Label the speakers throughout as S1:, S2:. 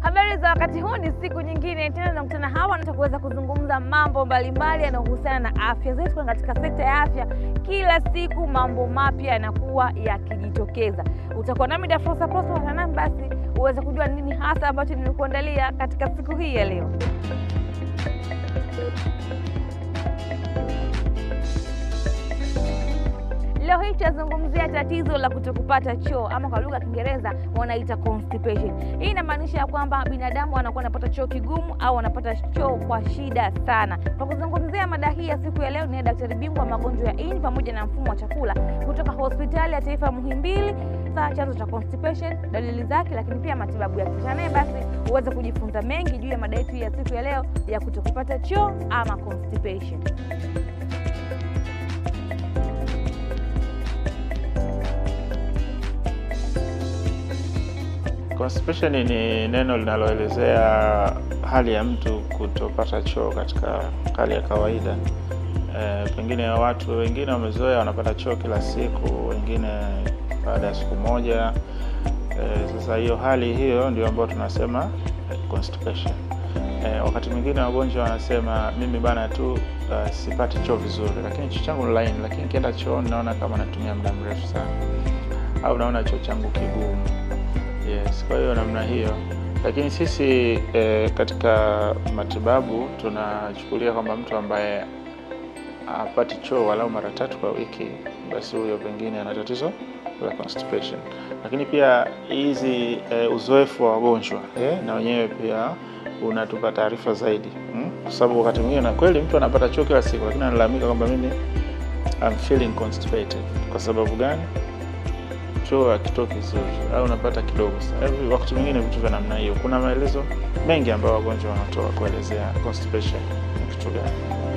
S1: Habari za wakati huu, ni siku nyingine tena tunakutana hapa na tutaweza kuzungumza mambo mbalimbali yanayohusiana na afya zetu. Katika sekta ya afya, kila siku mambo mapya yanakuwa yakijitokeza. Utakuwa nami Dafrosa Prosper, na basi uweze kujua nini hasa ambacho nimekuandalia katika siku hii ya leo. Leo hii tutazungumzia tatizo la kutokupata choo, ama kwa lugha ya Kiingereza wanaita constipation. Hii inamaanisha kwamba binadamu anakuwa anapata choo kigumu au anapata choo kwa shida sana. Kwa kuzungumzia mada hii ya siku ya leo, ni daktari bingwa wa magonjwa ya ini pamoja na mfumo wa chakula kutoka Hospitali ya Taifa Muhimbili. Chanzo cha constipation, dalili zake, lakini pia matibabu yake. Naye basi uweze kujifunza mengi juu ya mada yetu ya siku ya leo ya kutokupata choo ama constipation.
S2: Constipation ni neno linaloelezea hali ya mtu kutopata choo katika hali ya kawaida. Pengine watu wengine wamezoea wanapata choo kila siku, wengine baada ya siku moja. Sasa hiyo hali hiyo ndio ambayo tunasema constipation. Wakati mwingine wagonjwa wanasema mimi bana tu sipati choo vizuri, lakini choo changu ni laini, lakini nikienda choo naona kama natumia muda mrefu sana, au naona choo changu kigumu. Yes, kwa hiyo namna hiyo. Lakini sisi katika matibabu tunachukulia kwamba mtu ambaye hapati choo walau mara 3 kwa wiki, basi huyo pengine ana tatizo la constipation. Lakini pia hizi uzoefu wa wagonjwa na wenyewe pia unatupa taarifa zaidi, kwa sababu wakati mwingine na kweli mtu anapata choo kila siku, lakini analalamika kwamba mimi I'm feeling constipated. Kwa sababu gani? Choo hakitoki vizuri au unapata kidogo sana. Wakati mwingine vitu vya namna hiyo. Kuna maelezo mengi ambayo wagonjwa wanatoa kuelezea constipation ni kitu gani.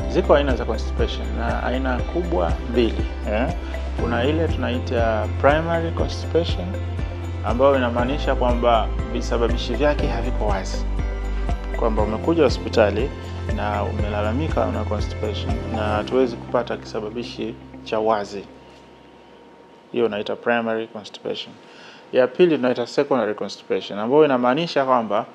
S2: Ziko aina za constipation na aina kubwa 2. Kuna ile tunaita primary constipation, ambayo inamaanisha kwamba visababishi vyake haviko wazi. Kwamba umekuja hospitali na umelalamika una constipation na hatuwezi kupata kisababishi cha wazi. Hiyo inaitwa primary constipation. Ya pili tunaita secondary constipation, ambayo inamaanisha kwamba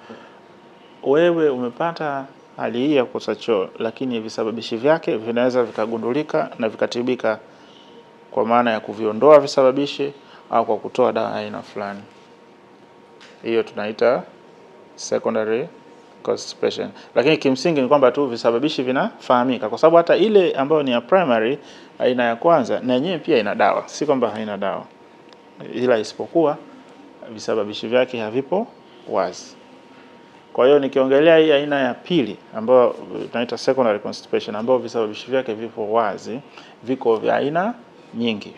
S2: wewe umepata hali hii ya kukosa choo, lakini visababishi vyake vinaweza vikagundulika na vikatibika kwa maana ya kuviondoa visababishi au kwa kutoa dawa aina fulani. Hiyo tunaita secondary constipation. Lakini kimsingi ni kwamba tu visababishi vinafahamika, kwa sababu hata ile ambayo ni ya primary aina ya kwanza na yenyewe pia ina dawa, si kwamba haina dawa, ila isipokuwa visababishi vyake havipo wazi. Kwa hiyo nikiongelea hii aina ya pili ambayo tunaita secondary constipation, ambayo visababishi vyake vipo wazi, viko vya aina nyingi.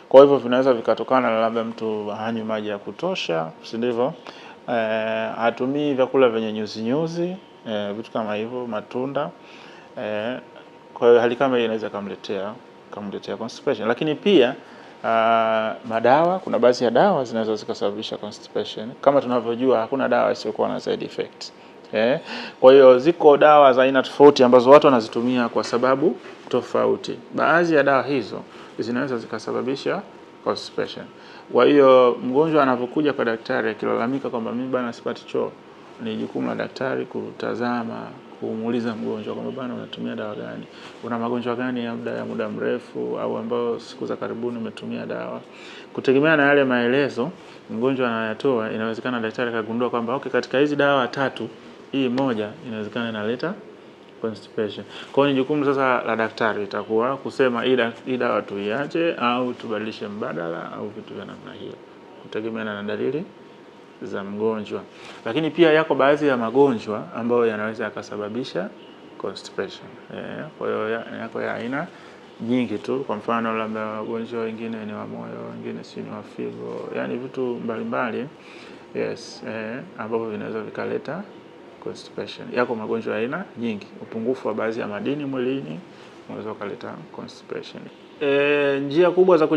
S2: Kwa hivyo vinaweza vikatokana na labda mtu hanywi maji ya kutosha, si ndivyo? Hatumii vyakula vyenye nyuzi, vitu kama hivyo, matunda. Kwa hiyo hali kama hii inaweza kumletea constipation. Lakini pia madawa, kuna baadhi ya dawa zinaweza zikasababisha constipation. Kama tunavyojua hakuna dawa isiyokuwa na side effect. Kwa hiyo ziko dawa za aina tofauti ambazo watu wanazitumia kwa sababu tofauti. Baadhi ya dawa hizo zinaweza zikasababisha constipation. Kwa hiyo mgonjwa anapokuja kwa daktari akilalamika kwamba mimi bana sipati choo, ni jukumu la daktari kutazama, kumuuliza mgonjwa kwamba bana unatumia dawa gani? Una magonjwa gani ya muda mrefu au ambao siku za karibuni umetumia dawa? Kutegemea na yale maelezo mgonjwa anayatoa, inawezekana daktari akagundua kwamba katika hizi dawa 3, hii moja inawezekana inaleta constipation. Kwa hiyo ni jukumu sasa la daktari itakuwa kusema hii dawa tuiache au tubadilishe mbadala au vitu vya namna hiyo, kutegemea na dalili za mgonjwa. Lakini pia yako baadhi ya magonjwa ambayo yanaweza yakasababisha constipation. Kwa hiyo yako ya aina nyingi tu. Kwa mfano labda wagonjwa wengine ni wa moyo, wengine si ni wa figo, yani vitu mbalimbali. Yes, ambavyo vinaweza vikaleta constipation. Yako magonjwa aina nyingi. Upungufu wa baadhi ya madini mwilini unaweza kuleta constipation. Njia kubwa za